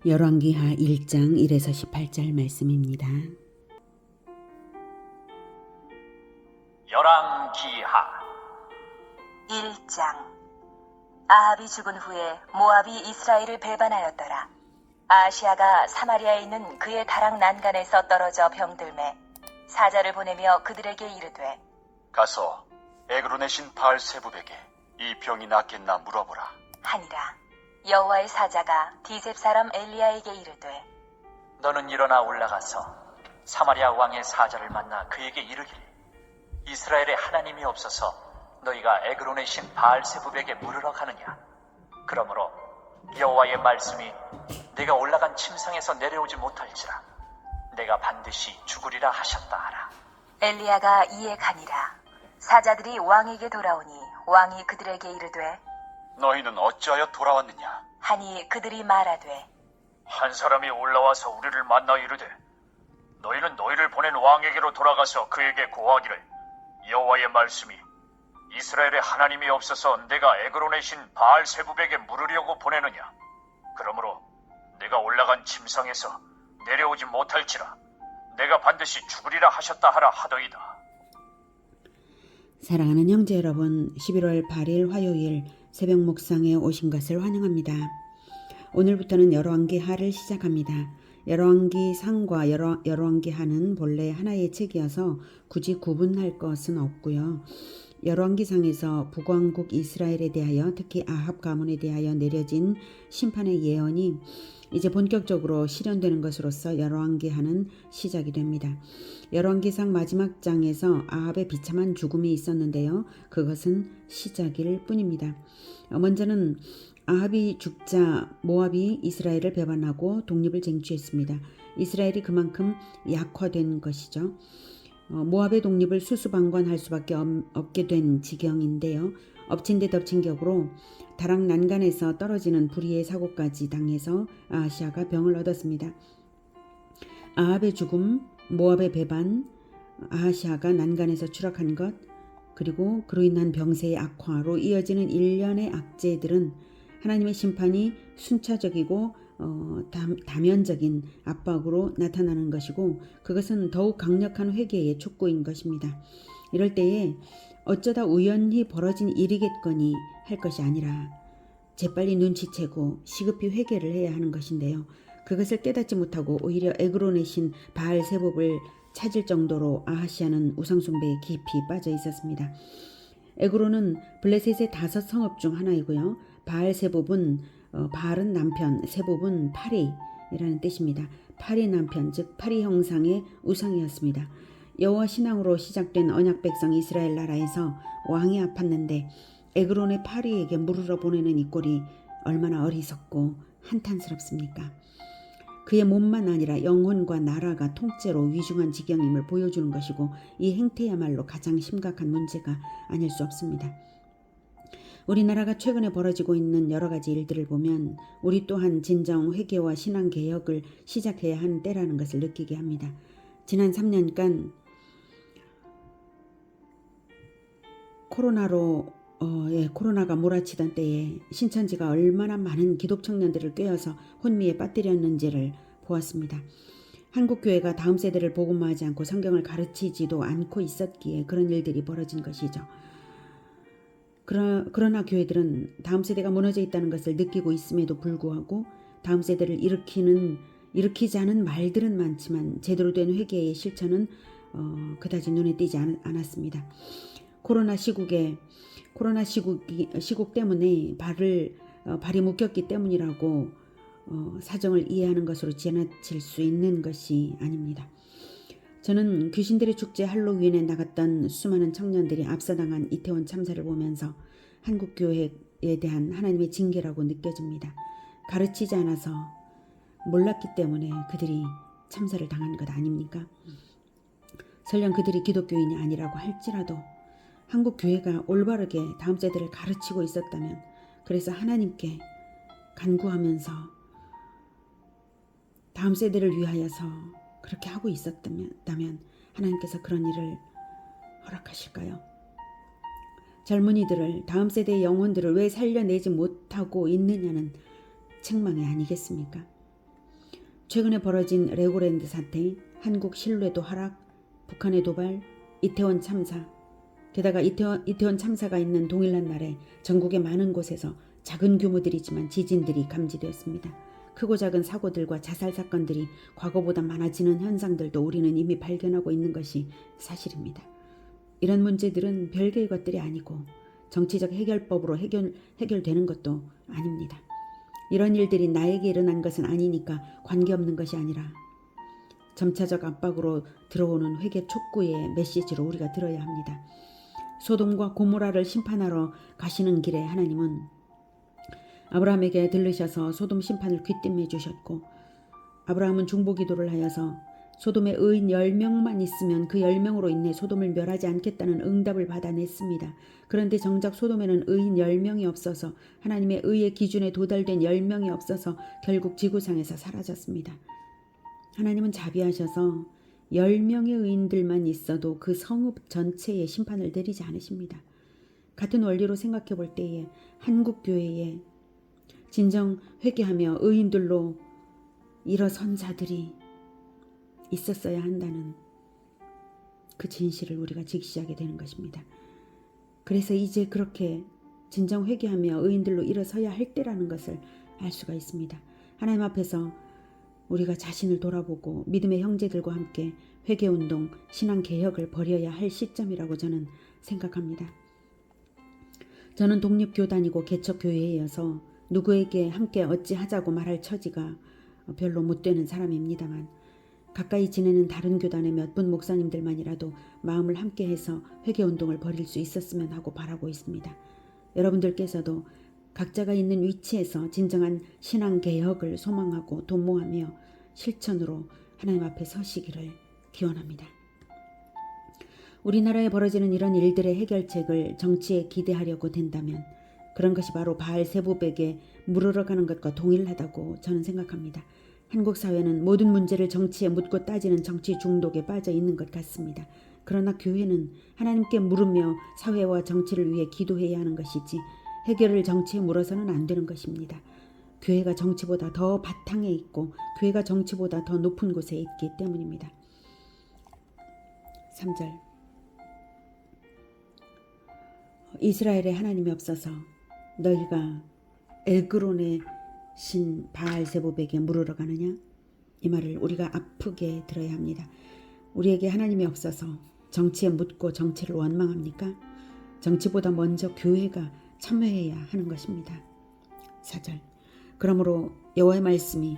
열왕기하 1장 1에서 18절 말씀입니다. 열왕기하 1장. 아합이 죽은 후에 모압이 이스라엘을 배반하였더라. 아하시아가 사마리아에 있는 그의 다락 난간에서 떨어져 병들매 사자를 보내며 그들에게 이르되, 가서 에그론의 신 바알세부백에 이 병이 낫겠나 물어보라 하니라. 여호와의 사자가 디셉 사람 엘리야에게 이르되, 너는 일어나 올라가서 사마리아 왕의 사자를 만나 그에게 이르기를, 이스라엘에 하나님이 없어서 너희가 에그론의 신 바알세부백에 물으러 가느냐. 그러므로 여호와의 말씀이 내가 올라간 침상에서 내려오지 못할지라 내가 반드시 죽으리라 하셨다 하라. 엘리야가 이에 가니라. 사자들이 왕에게 돌아오니 왕이 그들에게 이르되, 너희는 어찌하여 돌아왔느냐? 하니 그들이 말하되, 한 사람이 올라와서 우리를 만나 이르되, 너희는 너희를 보낸 왕에게로 돌아가서 그에게 고하기를, 여호와의 말씀이 이스라엘에 하나님이 없어서 내가 에그론의 신 바알세부백에 물으려고 보내느냐. 그러므로 내가 올라간 침상에서 내려오지 못할지라 내가 반드시 죽으리라 하셨다 하라 하더이다. 사랑하는 형제 여러분, 11월 8일 화요일 새벽 묵상에 오신 것을 환영합니다. 오늘부터는 열왕기하를 시작합니다. 열왕기상과 열왕기하는 본래 하나의 책이어서 굳이 구분할 것은 없고요. 열왕기상에서 북왕국 이스라엘에 대하여, 특히 아합 가문에 대하여 내려진 심판의 예언이 이제 본격적으로 실현되는 것으로서 열왕기하는 시작이 됩니다. 열왕기상 마지막 장에서 아합의 비참한 죽음이 있었는데요. 그것은 시작일 뿐입니다. 먼저는 아합이 죽자 모압이 이스라엘을 배반하고 독립을 쟁취했습니다. 이스라엘이 그만큼 약화된 것이죠. 모압의 독립을 수수방관할 수밖에 없게 된 지경인데요. 엎친 데 덮친 격으로 다락 난간에서 떨어지는 불의의 사고까지 당해서 아하시아가 병을 얻었습니다. 아합의 죽음, 모압의 배반, 아하시아가 난간에서 추락한 것, 그리고 그로 인한 병세의 악화로 이어지는 일련의 악재들은 하나님의 심판이 순차적이고 다면적인 압박으로 나타나는 것이고, 그것은 더욱 강력한 회개의 촉구인 것입니다. 이럴 때에 어쩌다 우연히 벌어진 일이겠거니 할 것이 아니라 재빨리 눈치채고 시급히 회개를 해야 하는 것인데요. 그것을 깨닫지 못하고 오히려 에그론의 신 바알세붑을 찾을 정도로 아하시아는 우상숭배에 깊이 빠져 있었습니다. 에그론은 블레셋의 5성읍 중 하나이고요. 바알세붑은 바알은 남편, 세붑은 파리라는 뜻입니다. 파리 남편, 즉 파리 형상의 우상이었습니다. 여호와 신앙으로 시작된 언약 백성 이스라엘 나라에서 왕이 아팠는데 에그론의 파리에게 물으러 보내는 이 꼴이 얼마나 어리석고 한탄스럽습니까? 그의 몸만 아니라 영혼과 나라가 통째로 위중한 지경임을 보여주는 것이고, 이 행태야말로 가장 심각한 문제가 아닐 수 없습니다. 우리나라가 최근에 벌어지고 있는 여러 가지 일들을 보면 우리 또한 진정 회개와 신앙개혁을 시작해야 하는 때라는 것을 느끼게 합니다. 지난 3년간 코로나가 몰아치던 때에 신천지가 얼마나 많은 기독 청년들을 꿰어서 혼미에 빠뜨렸는지를 보았습니다. 한국 교회가 다음 세대를 복음화하지 않고 성경을 가르치지도 않고 있었기에 그런 일들이 벌어진 것이죠. 그러나 교회들은 다음 세대가 무너져 있다는 것을 느끼고 있음에도 불구하고 다음 세대를 일으키지 않은 말들은 많지만 제대로 된 회개의 실천은 그다지 눈에 띄지 않았습니다. 코로나 시국 때문에 발이 묶였기 때문이라고 사정을 이해하는 것으로 지나칠 수 있는 것이 아닙니다. 저는 귀신들의 축제 할로윈에 나갔던 수많은 청년들이 압사당한 이태원 참사를 보면서 한국 교회에 대한 하나님의 징계라고 느껴집니다. 가르치지 않아서 몰랐기 때문에 그들이 참사를 당한 것 아닙니까? 설령 그들이 기독교인이 아니라고 할지라도 한국 교회가 올바르게 다음 세대를 가르치고 있었다면, 그래서 하나님께 간구하면서 다음 세대를 위하여서 그렇게 하고 있었다면 하나님께서 그런 일을 허락하실까요? 젊은이들을, 다음 세대의 영혼들을 왜 살려내지 못하고 있느냐는 책망이 아니겠습니까? 최근에 벌어진 레고랜드 사태, 한국 신뢰도 하락, 북한의 도발, 이태원 참사, 게다가 이태원 참사가 있는 동일한 날에 전국의 많은 곳에서 작은 규모들이지만 지진들이 감지되었습니다. 크고 작은 사고들과 자살 사건들이 과거보다 많아지는 현상들도 우리는 이미 발견하고 있는 것이 사실입니다. 이런 문제들은 별개의 것들이 아니고 정치적 해결법으로 해결되는 것도 아닙니다. 이런 일들이 나에게 일어난 것은 아니니까 관계없는 것이 아니라 점차적 압박으로 들어오는 회개 촉구의 메시지로 우리가 들어야 합니다. 소돔과 고모라를 심판하러 가시는 길에 하나님은 아브라함에게 들르셔서 소돔 심판을 귀띔해 주셨고, 아브라함은 중보기도를 하여서 소돔의 의인 10명만 있으면 그 10명으로 인해 소돔을 멸하지 않겠다는 응답을 받아냈습니다. 그런데 정작 소돔에는 의인 10명이 없어서, 하나님의 의의 기준에 도달된 10명이 없어서 결국 지구상에서 사라졌습니다. 하나님은 자비하셔서 10명의 의인들만 있어도 그 성읍 전체에 심판을 내리지 않으십니다. 같은 원리로 생각해 볼 때에 한국 교회에 진정 회개하며 의인들로 일어선 자들이 있었어야 한다는 그 진실을 우리가 직시하게 되는 것입니다. 그래서 이제 그렇게 진정 회개하며 의인들로 일어서야 할 때라는 것을 알 수가 있습니다. 하나님 앞에서 우리가 자신을 돌아보고 믿음의 형제들과 함께 회개운동, 신앙개혁을 벌여야 할 시점이라고 저는 생각합니다. 저는 독립교단이고 개척교회여서 누구에게 함께 어찌하자고 말할 처지가 별로 못 되는 사람입니다만, 가까이 지내는 다른 교단의 몇 분 목사님들만이라도 마음을 함께해서 회개운동을 벌일 수 있었으면 하고 바라고 있습니다. 여러분들께서도 각자가 있는 위치에서 진정한 신앙개혁을 소망하고 도모하며 실천으로 하나님 앞에 서시기를 기원합니다. 우리나라에 벌어지는 이런 일들의 해결책을 정치에 기대하려고 된다면 그런 것이 바로 바알세부백에 물으러 가는 것과 동일하다고 저는 생각합니다. 한국 사회는 모든 문제를 정치에 묻고 따지는 정치 중독에 빠져 있는 것 같습니다. 그러나 교회는 하나님께 물으며 사회와 정치를 위해 기도해야 하는 것이지 해결을 정치에 물어서는 안 되는 것입니다. 교회가 정치보다 더 바탕에 있고 교회가 정치보다 더 높은 곳에 있기 때문입니다. 3절, 이스라엘에 하나님이 없어서 너희가 에그론의 신 바알세부백에 물으러 가느냐? 이 말을 우리가 아프게 들어야 합니다. 우리에게 하나님이 없어서 정치에 묻고 정치를 원망합니까? 정치보다 먼저 교회가 참여해야 하는 것입니다. 4절, 그러므로 여호와의 말씀이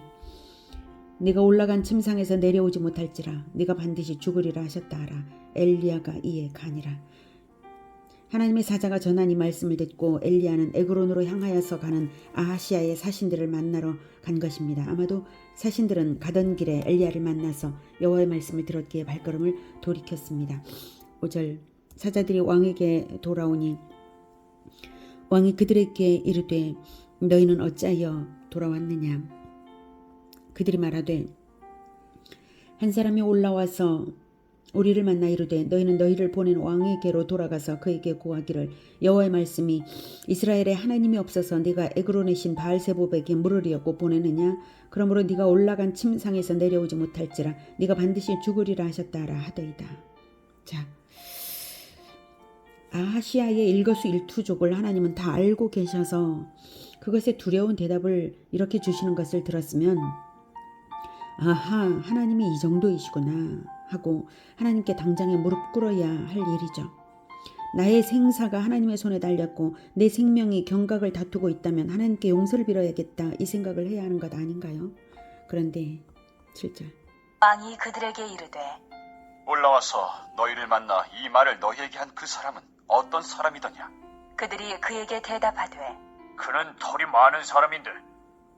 네가 올라간 침상에서 내려오지 못할지라 네가 반드시 죽으리라 하셨다 하라. 엘리야가 이에 가니라. 하나님의 사자가 전한 이 말씀을 듣고 엘리야는 에그론으로 향하여서 가는 아하시아의 사신들을 만나러 간 것입니다. 아마도 사신들은 가던 길에 엘리야를 만나서 여호와의 말씀을 들었기에 발걸음을 돌이켰습니다. 5절, 사자들이 왕에게 돌아오니 왕이 그들에게 이르되 너희는 어찌하여 돌아왔느냐? 그들이 말하되 한 사람이 올라와서 우리를 만나 이르되 너희는 너희를 보낸 왕에게로 돌아가서 그에게 고하기를 여호와의 말씀이 이스라엘에 하나님이 없어서 네가 에그론의 신 바알세부백에 물으려고 보내느냐? 그러므로 네가 올라간 침상에서 내려오지 못할지라 네가 반드시 죽으리라 하셨다 하라 하더이다. 자, 아하시아의 일거수일투족을 하나님은 다 알고 계셔서 그것에 두려운 대답을 이렇게 주시는 것을 들었으면 아하, 하나님이 이 정도이시구나 하고 하나님께 당장에 무릎 꿇어야 할 일이죠. 나의 생사가 하나님의 손에 달렸고 내 생명이 경각을 다투고 있다면 하나님께 용서를 빌어야겠다, 이 생각을 해야 하는 것 아닌가요? 그런데 7절, 왕이 그들에게 이르되 올라와서 너희를 만나 이 말을 너희에게 한 그 사람은 어떤 사람이더냐? 그들이 그에게 대답하되 그는 털이 많은 사람인데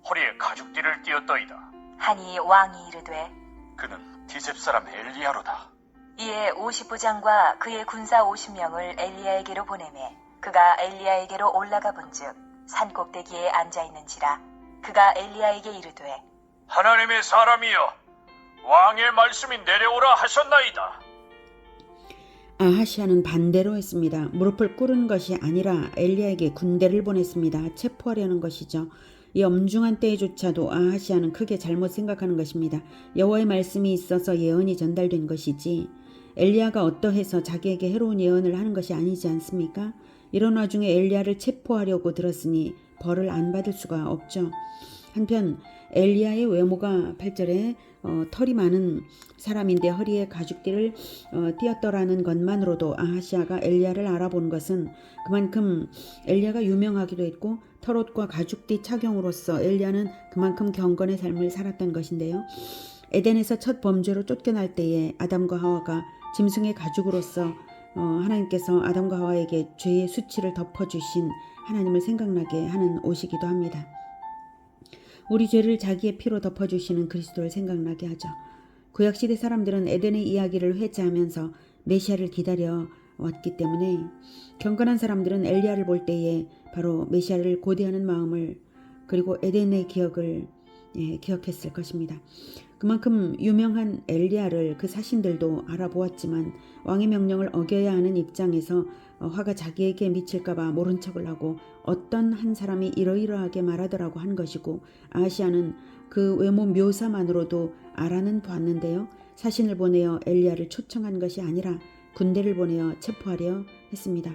허리에 가죽띠를 띠었더이다. 하니 왕이 이르되 그는 디셉 사람 엘리야로다. 이에 50부장과 그의 군사 50명을 엘리야에게로 보내매 그가 엘리야에게로 올라가 본즉 산 꼭대기에 앉아 있는지라. 그가 엘리야에게 이르되 하나님의 사람이여, 왕의 말씀이 내려오라 하셨나이다. 아하시아는 반대로 했습니다. 무릎을 꿇은 것이 아니라 엘리야에게 군대를 보냈습니다. 체포하려는 것이죠. 이 엄중한 때에조차도 아하시아는 크게 잘못 생각하는 것입니다. 여호와의 말씀이 있어서 예언이 전달된 것이지 엘리야가 어떠해서 자기에게 해로운 예언을 하는 것이 아니지 않습니까? 이런 와중에 엘리야를 체포하려고 들었으니 벌을 안 받을 수가 없죠. 한편 엘리야의 외모가 8절에 털이 많은 사람인데 허리에 가죽띠를 띄었더라는 것만으로도 아하시아가 엘리야를 알아본 것은 그만큼 엘리야가 유명하기도 했고 털옷과 가죽띠 착용으로서 엘리야는 그만큼 경건의 삶을 살았던 것인데요. 에덴에서 첫 범죄로 쫓겨날 때에 아담과 하와가 짐승의 가죽으로서 하나님께서 아담과 하와에게 죄의 수치를 덮어주신 하나님을 생각나게 하는 옷이기도 합니다. 우리 죄를 자기의 피로 덮어주시는 그리스도를 생각나게 하죠. 구약시대 사람들은 에덴의 이야기를 회자하면서 메시아를 기다려 왔기 때문에 경건한 사람들은 엘리야를 볼 때에 바로 메시아를 고대하는 마음을 그리고 에덴의 기억을 기억했을 것입니다. 그만큼 유명한 엘리야를 그 사신들도 알아보았지만 왕의 명령을 어겨야 하는 입장에서 화가 자기에게 미칠까봐 모른 척을 하고 어떤 한 사람이 이러이러하게 말하더라고 한 것이고 아하시아는 그 외모 묘사만으로도 알아는 봤는데요. 사신을 보내어 엘리야를 초청한 것이 아니라 군대를 보내어 체포하려 했습니다.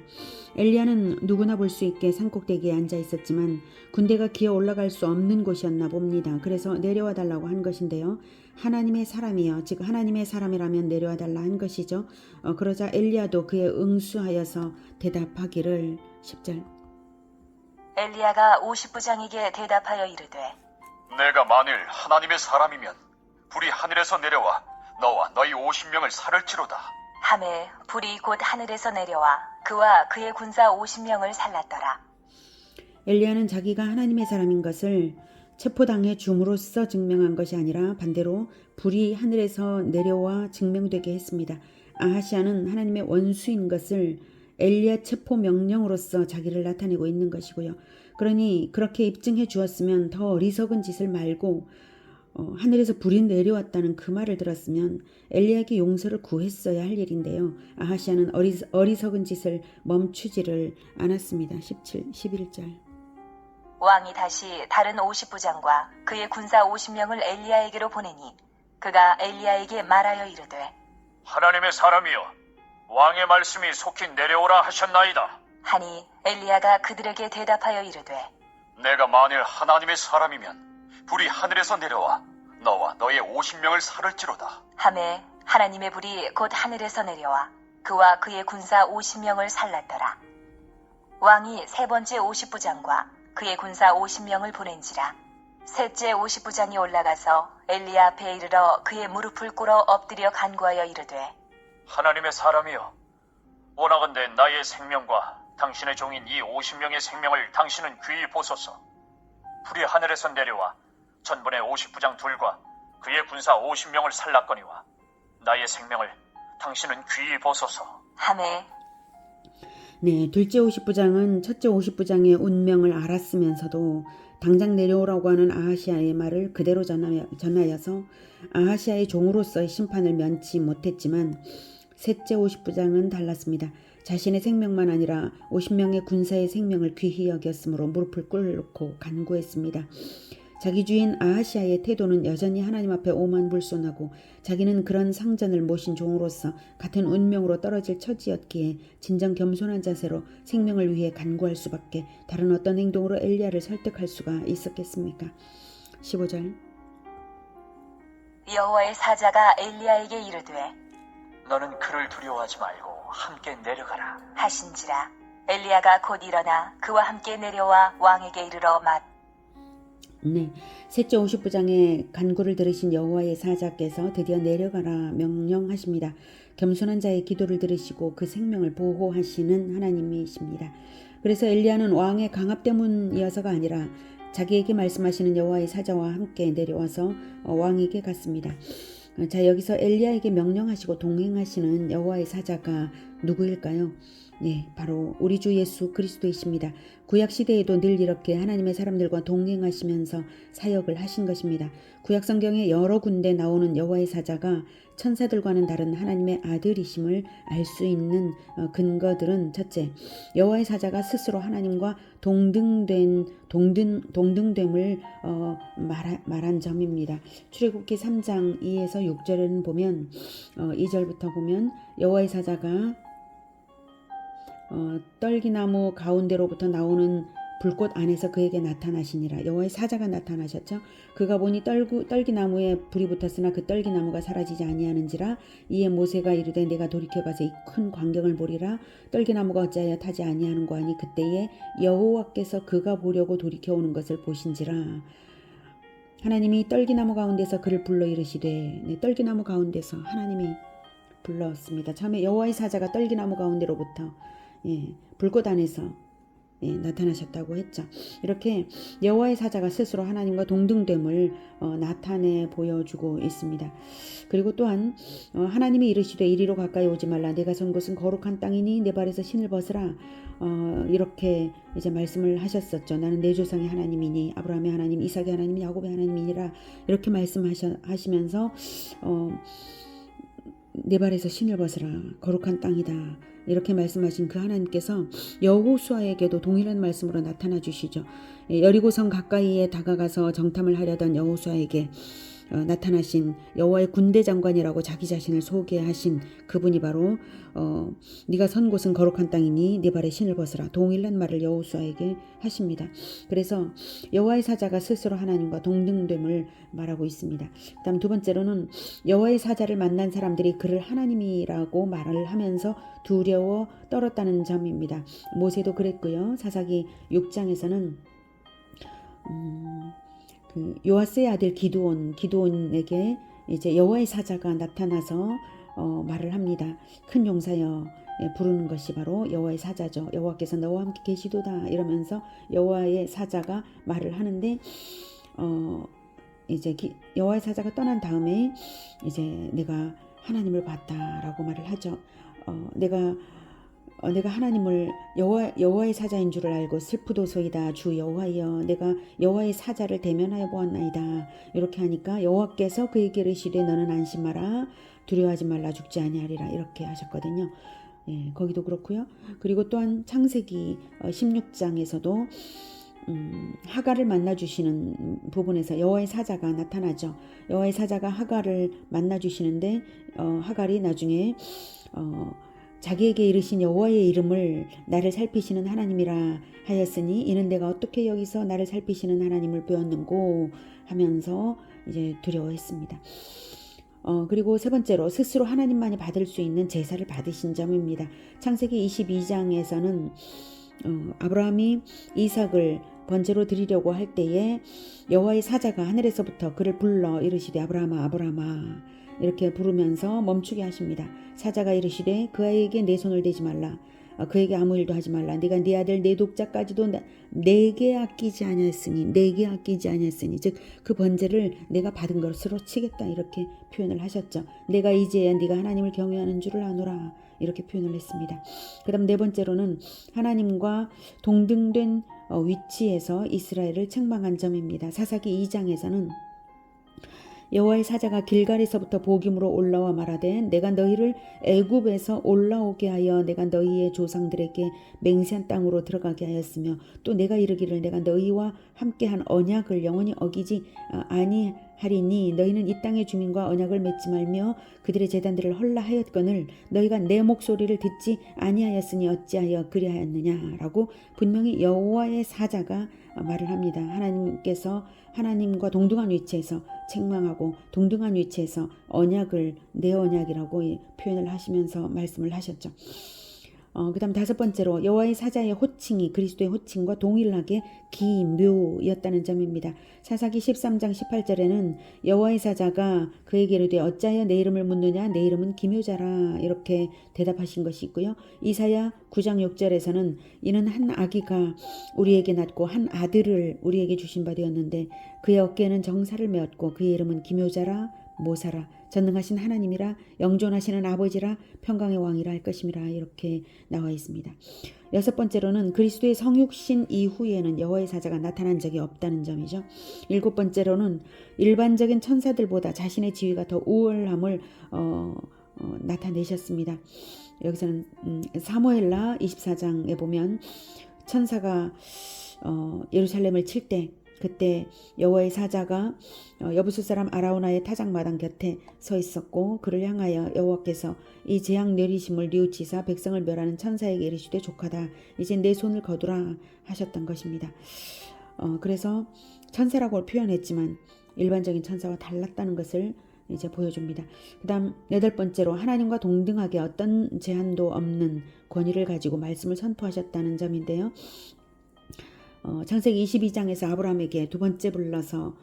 엘리야는 누구나 볼 수 있게 산꼭대기에 앉아 있었지만 군대가 기어 올라갈 수 없는 곳이었나 봅니다. 그래서 내려와 달라고 한 것인데요. 하나님의 사람이요, 즉 하나님의 사람이라면 내려와 달라 한 것이죠. 그러자 엘리야도 그에 응수하여서 대답하기를 10절 엘리야가 50부장에게 대답하여 이르되 내가 만일 하나님의 사람이면 불이 하늘에서 내려와 너와 너희 50명을 살을지로다. 하매 불이 곧 하늘에서 내려와 그와 그의 군사 50명을 살랐더라. 엘리야는 자기가 하나님의 사람인 것을 체포당해 줌으로써 증명한 것이 아니라 반대로 불이 하늘에서 내려와 증명되게 했습니다. 아하시아는 하나님의 원수인 것을 엘리야 체포 명령으로서 자기를 나타내고 있는 것이고요. 그러니 그렇게 입증해 주었으면 더 어리석은 짓을 말고 하늘에서 불이 내려왔다는 그 말을 들었으면 엘리야에게 용서를 구했어야 할 일인데요. 아하시아는 어리석은 짓을 멈추지를 않았습니다. 11절 왕이 다시 다른 50부장과 그의 군사 50명을 엘리야에게로 보내니 그가 엘리야에게 말하여 이르되 하나님의 사람이여 왕의 말씀이 속히 내려오라 하셨나이다. 하니 엘리야가 그들에게 대답하여 이르되 내가 만일 하나님의 사람이면 불이 하늘에서 내려와 너와 너의 50명을 살을지로다. 하매 하나님의 불이 곧 하늘에서 내려와 그와 그의 군사 50명을 살랐더라. 왕이 세 번째 50부장과 그의 군사 50명을 보낸지라. 셋째 50부장이 올라가서 엘리야 앞에 이르러 그의 무릎을 꿇어 엎드려 간구하여 이르되 하나님의 사람이여 원하건대 나의 생명과 당신의 종인 이 50명의 생명을 당신은 귀히 보소서. 불이 하늘에서 내려와 전번의 50부장 둘과 그의 군사 50명을 살랐거니와 나의 생명을 당신은 귀히 보소서. 하매 네, 둘째 50부장은 첫째 50부장의 운명을 알았으면서도 당장 내려오라고 하는 아하시아의 말을 그대로 전하여서 아하시아의 종으로서의 심판을 면치 못했지만 셋째 50부장은 달랐습니다. 자신의 생명만 아니라 50명의 군사의 생명을 귀히 여겼으므로 무릎을 꿇고 간구했습니다. 자기 주인 아하시아의 태도는 여전히 하나님 앞에 오만불손하고 자기는 그런 상전을 모신 종으로서 같은 운명으로 떨어질 처지였기에 진정 겸손한 자세로 생명을 위해 간구할 수밖에 다른 어떤 행동으로 엘리야를 설득할 수가 있었겠습니까? 15절 여호와의 사자가 엘리야에게 이르되 너는 그를 두려워하지 말고 함께 내려가라 하신지라. 엘리야가 곧 일어나 그와 함께 내려와 왕에게 이르러 네, 셋째 50부장의 간구를 들으신 여호와의 사자께서 드디어 내려가라 명령하십니다. 겸손한 자의 기도를 들으시고 그 생명을 보호하시는 하나님이십니다. 그래서 엘리야는 왕의 강압 때문이어서가 아니라 자기에게 말씀하시는 여호와의 사자와 함께 내려와서 왕에게 갔습니다. 자, 여기서 엘리야에게 명령하시고 동행하시는 여호와의 사자가 누구일까요? 네, 바로 우리 주 예수 그리스도이십니다. 구약 시대에도 늘 이렇게 하나님의 사람들과 동행하시면서 사역을 하신 것입니다. 구약 성경에 여러 군데 나오는 여호와의 사자가 천사들과는 다른 하나님의 아들이심을 알 수 있는 근거들은 첫째, 여호와의 사자가 스스로 하나님과 동등됨을 말한 점입니다. 출애굽기 3장 2에서 6절은 보면 2절부터 보면 여호와의 사자가 떨기나무 가운데로부터 나오는 불꽃 안에서 그에게 나타나시니라. 여호와의 사자가 나타나셨죠. 그가 보니 떨기나무에 불이 붙었으나 그 떨기나무가 사라지지 아니하는지라. 이에 모세가 이르되 내가 돌이켜가서 이 큰 광경을 보리라. 떨기나무가 어찌하여 타지 아니하는고 하니 그때에 여호와께서 그가 보려고 돌이켜오는 것을 보신지라. 하나님이 떨기나무 가운데서 그를 불러 이르시되, 네, 떨기나무 가운데서 하나님이 불렀습니다. 처음에 여호와의 사자가 떨기나무 가운데로부터 불꽃 안에서 나타나셨다고 했죠. 이렇게 여호와의 사자가 스스로 하나님과 동등됨을 나타내 보여주고 있습니다. 그리고 또한 하나님이 이르시되 이리로 가까이 오지 말라. 내가 선 곳은 거룩한 땅이니 내 발에서 신을 벗으라. 이렇게 이제 말씀을 하셨었죠. 나는 내 조상의 하나님이니 아브라함의 하나님, 이삭의 하나님, 야곱의 하나님이니라. 이렇게 말씀하시면서 내 발에서 신을 벗으라. 거룩한 땅이다. 이렇게 말씀하신 그 하나님께서 여호수아에게도 동일한 말씀으로 나타나 주시죠. 여리고성 가까이에 다가가서 정탐을 하려던 여호수아에게 나타나신 여호와의 군대 장관이라고 자기 자신을 소개하신 그분이 바로 네가 선 곳은 거룩한 땅이니 네 발에 신을 벗으라. 동일한 말을 여호수아에게 하십니다. 그래서 여호와의 사자가 스스로 하나님과 동등됨을 말하고 있습니다. 그다음 두 번째로는 여호와의 사자를 만난 사람들이 그를 하나님이라고 말을 하면서 두려워 떨었다는 점입니다. 모세도 그랬고요. 사사기 6장에서는 그 요아스의 아들 기드온에게 이제 여호와의 사자가 나타나서 말을 합니다. 큰 용사여, 부르는 것이 바로 여호와의 사자죠. 여호와께서 너와 함께 계시도다 이러면서 여호와의 사자가 말을 하는데 이제 여호와의 사자가 떠난 다음에 이제 내가 하나님을 봤다라고 말을 하죠. 내가 하나님을 여호와의 사자인 줄을 알고 슬프도소이다. 주 여호와여, 내가 여호와의 사자를 대면하여 보았나이다. 이렇게 하니까 여호와께서 그에게 이르시되 너는 안심하라. 두려워하지 말라. 죽지 아니하리라. 이렇게 하셨거든요. 거기도 그렇고요. 그리고 또한 창세기 16장에서도 하갈을 만나주시는 부분에서 여호와의 사자가 나타나죠. 여호와의 사자가 하갈을 만나주시는데 하갈이 나중에 자기에게 이르신 여호와의 이름을 나를 살피시는 하나님이라 하였으니 이는 내가 어떻게 여기서 나를 살피시는 하나님을 배웠는고 하면서 이제 두려워했습니다. 그리고 세 번째로 스스로 하나님만이 받을 수 있는 제사를 받으신 점입니다. 창세기 22장에서는 아브라함이 이삭을 번제로 드리려고 할 때에 여호와의 사자가 하늘에서부터 그를 불러 이르시되 아브라함아 아브라함아 이렇게 부르면서 멈추게 하십니다. 사자가 이르시되 그 아이에게 내 손을 대지 말라. 그에게 아무 일도 하지 말라. 네가 네 아들 네 독자까지도 내게 아끼지 아니했으니 즉 그 번제를 내가 받은 것으로 치겠다 이렇게 표현을 하셨죠. 내가 이제야 네가 하나님을 경외하는 줄을 아노라 이렇게 표현을 했습니다. 그 다음 네 번째로는 하나님과 동등된 위치에서 이스라엘을 책망한 점입니다. 사사기 2장에서는 여호와의 사자가 길갈에서부터 복임으로 올라와 말하되 내가 너희를 애굽에서 올라오게 하여 내가 너희의 조상들에게 맹세한 땅으로 들어가게 하였으며 또 내가 이르기를 내가 너희와 함께한 언약을 영원히 어기지 아니하리니 너희는 이 땅의 주민과 언약을 맺지 말며 그들의 제단들을 헐라하였거늘 너희가 내 목소리를 듣지 아니하였으니 어찌하여 그리하였느냐라고 분명히 여호와의 사자가 말을 합니다. 하나님께서 하나님과 동등한 위치에서 책망하고 동등한 위치에서 언약을 내 언약이라고 표현을 하시면서 말씀을 하셨죠. 그 다음 다섯 번째로 여호와의 사자의 호칭이 그리스도의 호칭과 동일하게 기묘였다는 점입니다. 사사기 13장 18절에는 여호와의 사자가 그에게 이르되 어찌하여 내 이름을 묻느냐 내 이름은 기묘자라 이렇게 대답하신 것이 있고요. 이사야 9장 6절에서는 이는 한 아기가 우리에게 낳고 한 아들을 우리에게 주신 바 되었는데 그의 어깨에는 정사를 메었고 그의 이름은 기묘자라 모사라 전능하신 하나님이라 영존하시는 아버지라 평강의 왕이라 할 것임이라 이렇게 나와 있습니다. 여섯 번째로는 그리스도의 성육신 이후에는 여호와의 사자가 나타난 적이 없다는 점이죠. 일곱 번째로는 일반적인 천사들보다 자신의 지위가 더 우월함을 나타내셨습니다. 여기서는 사무엘라 24장에 보면 천사가 예루살렘을 칠 때 그때 여호와의 사자가 여부수 사람 아라우나의 타작마당 곁에 서 있었고 그를 향하여 여호와께서 이 재앙 내리심을 뉘우치사 백성을 멸하는 천사에게 이르시되 족하다 이제 내 손을 거두라 하셨던 것입니다. 그래서 천사라고 표현했지만 일반적인 천사와 달랐다는 것을 이제 보여줍니다. 그 다음 여덟 번째로 하나님과 동등하게 어떤 제한도 없는 권위를 가지고 말씀을 선포하셨다는 점인데요. 창세기 22장에서 아브라함에게 두 번째 불러서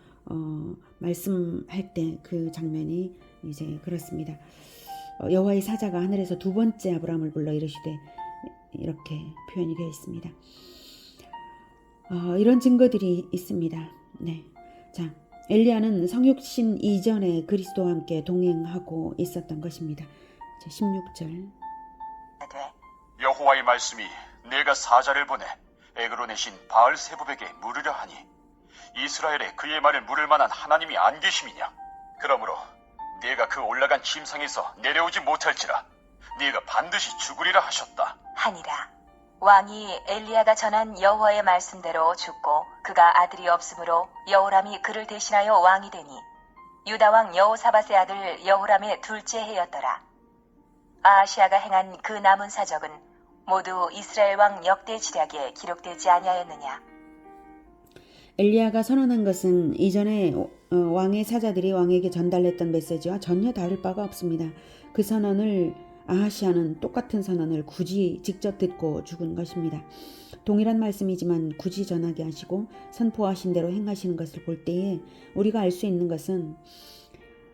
말씀할 때 그 장면이 이제 그렇습니다. 여호와의 사자가 하늘에서 두 번째 아브라함을 불러 이르시되 이렇게 표현이 되어 있습니다. 이런 증거들이 있습니다. 네, 자 엘리야는 성육신 이전에 그리스도와 함께 동행하고 있었던 것입니다. 16절 여호와의 말씀이 내가 사자를 보내 에그론의 신 바알세붑에게 물으려 하니 이스라엘에 그의 말을 물을 만한 하나님이 안 계심이냐? 그러므로 네가 그 올라간 침상에서 내려오지 못할지라 네가 반드시 죽으리라 하셨다 하니라. 왕이 엘리야가 전한 여호와의 말씀대로 죽고 그가 아들이 없으므로 여호람이 그를 대신하여 왕이 되니 유다 왕 여호사밧의 아들 여호람의 둘째 해였더라. 아하시아가 행한 그 남은 사적은 모두 이스라엘 왕 역대 지략에 기록되지 아니하였느냐. 엘리야가 선언한 것은 이전에 왕의 사자들이 왕에게 전달했던 메시지와 전혀 다를 바가 없습니다. 그 선언을 아하시아는 똑같은 선언을 굳이 직접 듣고 죽은 것입니다. 동일한 말씀이지만 굳이 전하게 하시고 선포하신 대로 행하시는 것을 볼 때에 우리가 알 수 있는 것은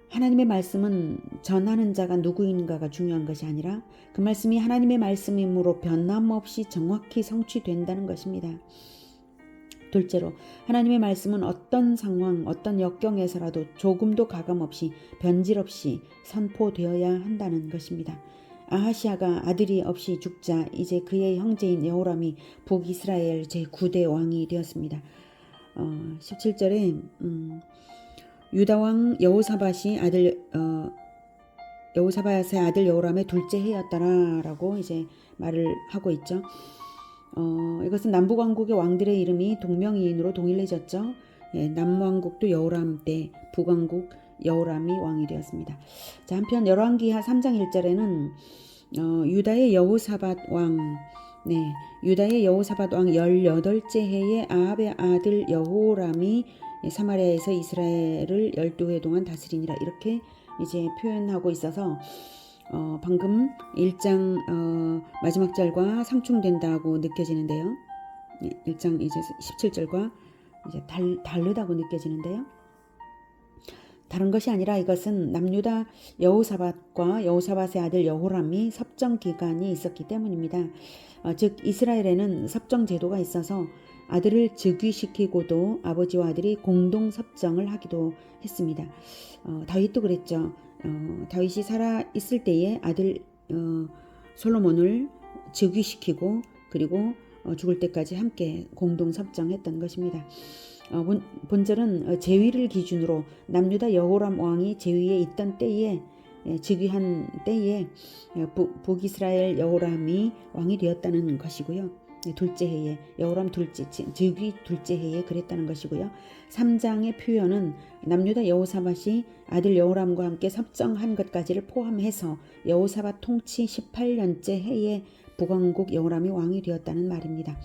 하나님의 말씀은 전하는 자가 누구인가가 중요한 것이 아니라 그 말씀이 하나님의 말씀이므로 변함없이 정확히 성취된다는 것입니다. 둘째로 하나님의 말씀은 어떤 상황, 어떤 역경에서라도 조금도 가감없이 변질 없이 선포되어야 한다는 것입니다. 아하시아가 아들이 없이 죽자 이제 그의 형제인 여호람이 북이스라엘 제9대 왕이 되었습니다. 17절에 유다 왕 여호사밧이 여호사밧의 아들 여호람의 둘째 해였더라라고 이제 말을 하고 있죠. 이것은 남북왕국의 왕들의 이름이 동명이인으로 동일해졌죠. 예, 남왕국도 여호람 때 북왕국 여호람이 왕이 되었습니다. 자, 한편 열왕기하 3장 1절에는 유다의 여호사밧 왕, 유다의 여호사밧 왕 18째 해에 아합의 아들 여호람이 사마리아에서 이스라엘을 12해 동안 다스리니라 이렇게 이제 표현하고 있어서 방금 1장 마지막 절과 상충된다고 느껴지는데요. 1장 이제 17절과 이제 다르다고 느껴지는데요. 다른 것이 아니라 이것은 남유다 여호사밧과 여호사밧의 아들 여호람이 섭정 기간이 있었기 때문입니다. 즉 이스라엘에는 섭정 제도가 있어서 아들을 즉위시키고도 아버지와 아들이 공동 섭정을 하기도 했습니다. 다윗도 그랬죠. 다윗이 살아 있을 때에 아들 솔로몬을 즉위시키고 그리고 죽을 때까지 함께 공동 섭정했던 것입니다. 본절은 제위를 기준으로 남유다 여호람 왕이 제위에 있던 때에 즉위한 때에 북이스라엘 여호람이 왕이 되었다는 것이고요. 둘째 해에 여호람 즉위 둘째 해에 그랬다는 것이고요. 3장의 표현은 남유다 여호사밧이 아들 여호람과 함께 섭정한 것까지를 포함해서 여호사밧 통치 18년째 해에 북왕국 여호람이 왕이 되었다는 말입니다.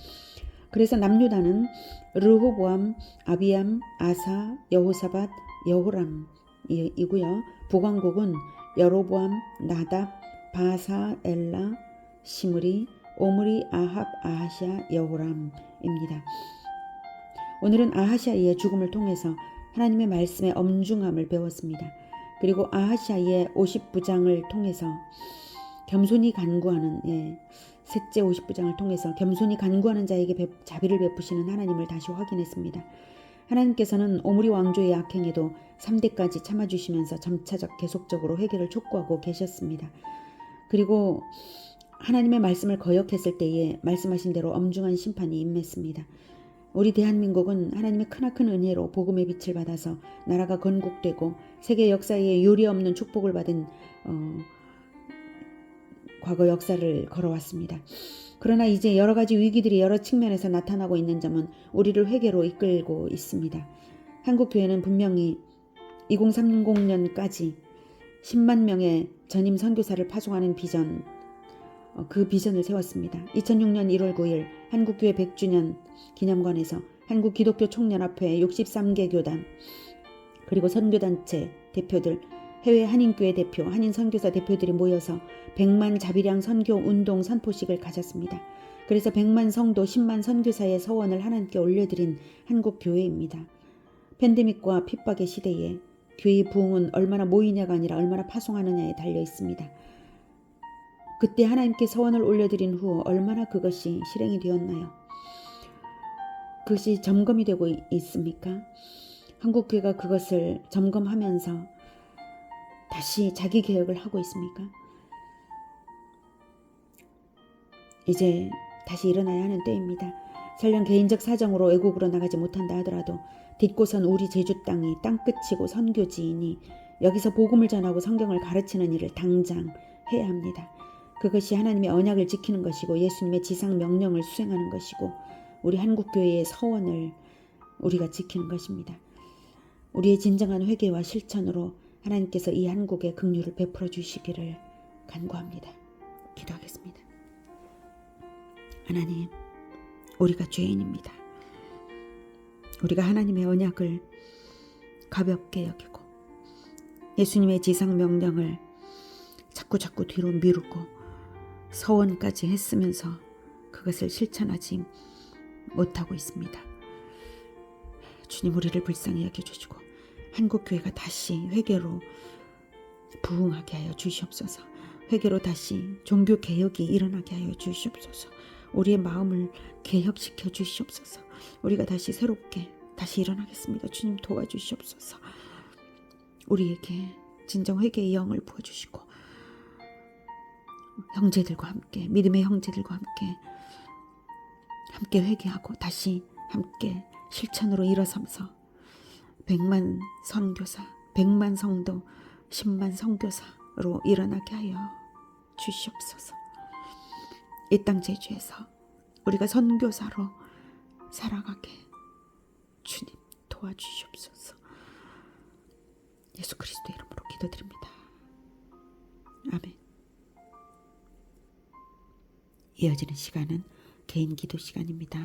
그래서 남유다는 르호보암, 아비암, 아사, 여호사밧, 여호람이고요. 북왕국은 여로보암, 나답, 바사, 엘라, 시므리, 오므리, 아합, 아하시아, 여호람입니다. 오늘은 아하시아의 죽음을 통해서 하나님의 말씀의 엄중함을 배웠습니다. 그리고 아하시아의 50부장을 통해서 겸손히 간구하는 셋째 50부장을 통해서 겸손히 간구하는 자에게 자비를 베푸시는 하나님을 다시 확인했습니다. 하나님께서는 오므리 왕조의 악행에도 3대까지 참아주시면서 점차적 계속적으로 회개를 촉구하고 계셨습니다. 그리고 하나님의 말씀을 거역했을 때에 말씀하신 대로 엄중한 심판이 임했습니다. 우리 대한민국은 하나님의 크나큰 은혜로 복음의 빛을 받아서 나라가 건국되고 세계 역사에 유례없는 축복을 받은 과거 역사를 걸어왔습니다. 그러나 이제 여러 가지 위기들이 여러 측면에서 나타나고 있는 점은 우리를 회개로 이끌고 있습니다. 한국교회는 분명히 2030년까지 10만 명의 전임 선교사를 파송하는 비전, 그 비전을 세웠습니다. 2006년 1월 9일 한국교회 100주년 기념관에서 한국기독교총연합회 63개 교단 그리고 선교단체 대표들, 해외 한인교회 대표, 한인선교사 대표들이 모여서 100만 자비량 선교운동 선포식을 가졌습니다. 그래서 100만 성도 10만 선교사의 서원을 하나님께 올려드린 한국교회입니다. 팬데믹과 핍박의 시대에 교회의 부흥은 얼마나 모이냐가 아니라 얼마나 파송하느냐에 달려 있습니다. 그때 하나님께 서원을 올려드린 후 얼마나 그것이 실행이 되었나요? 그것이 점검이 되고 있습니까? 한국교회가 그것을 점검하면서 다시 자기 개혁을 하고 있습니까? 이제 다시 일어나야 하는 때입니다. 설령 개인적 사정으로 외국으로 나가지 못한다 하더라도 딛고선 우리 제주 땅이 땅끝이고 선교지이니 여기서 복음을 전하고 성경을 가르치는 일을 당장 해야 합니다. 그것이 하나님의 언약을 지키는 것이고 예수님의 지상 명령을 수행하는 것이고 우리 한국교회의 서원을 우리가 지키는 것입니다. 우리의 진정한 회개와 실천으로 하나님께서 이 한국에 긍휼을 베풀어 주시기를 간구합니다. 기도하겠습니다. 하나님, 우리가 죄인입니다. 우리가 하나님의 언약을 가볍게 여기고 예수님의 지상 명령을 자꾸 뒤로 미루고 서원까지 했으면서 그것을 실천하지 못하고 있습니다. 주님, 우리를 불쌍히 여겨주시고 한국교회가 다시 회개로 부흥하게 하여 주시옵소서. 회개로 다시 종교개혁이 일어나게 하여 주시옵소서. 우리의 마음을 개혁시켜 주시옵소서. 우리가 다시 새롭게 다시 일어나겠습니다. 주님, 도와주시옵소서. 우리에게 진정 회개의 영을 부어주시고 형제들과 함께, 믿음의 형제들과 함께 회개하고 다시 함께 실천으로 일어서서 100만 선교사, 100만 성도, 10만 선교사로 일어나게 하여 주시옵소서. 이 땅 제주에서 우리가 선교사로 살아가게 주님 도와주시옵소서. 예수 그리스도 이름으로 기도드립니다. 아멘. 이어지는 시간은 개인 기도 시간입니다.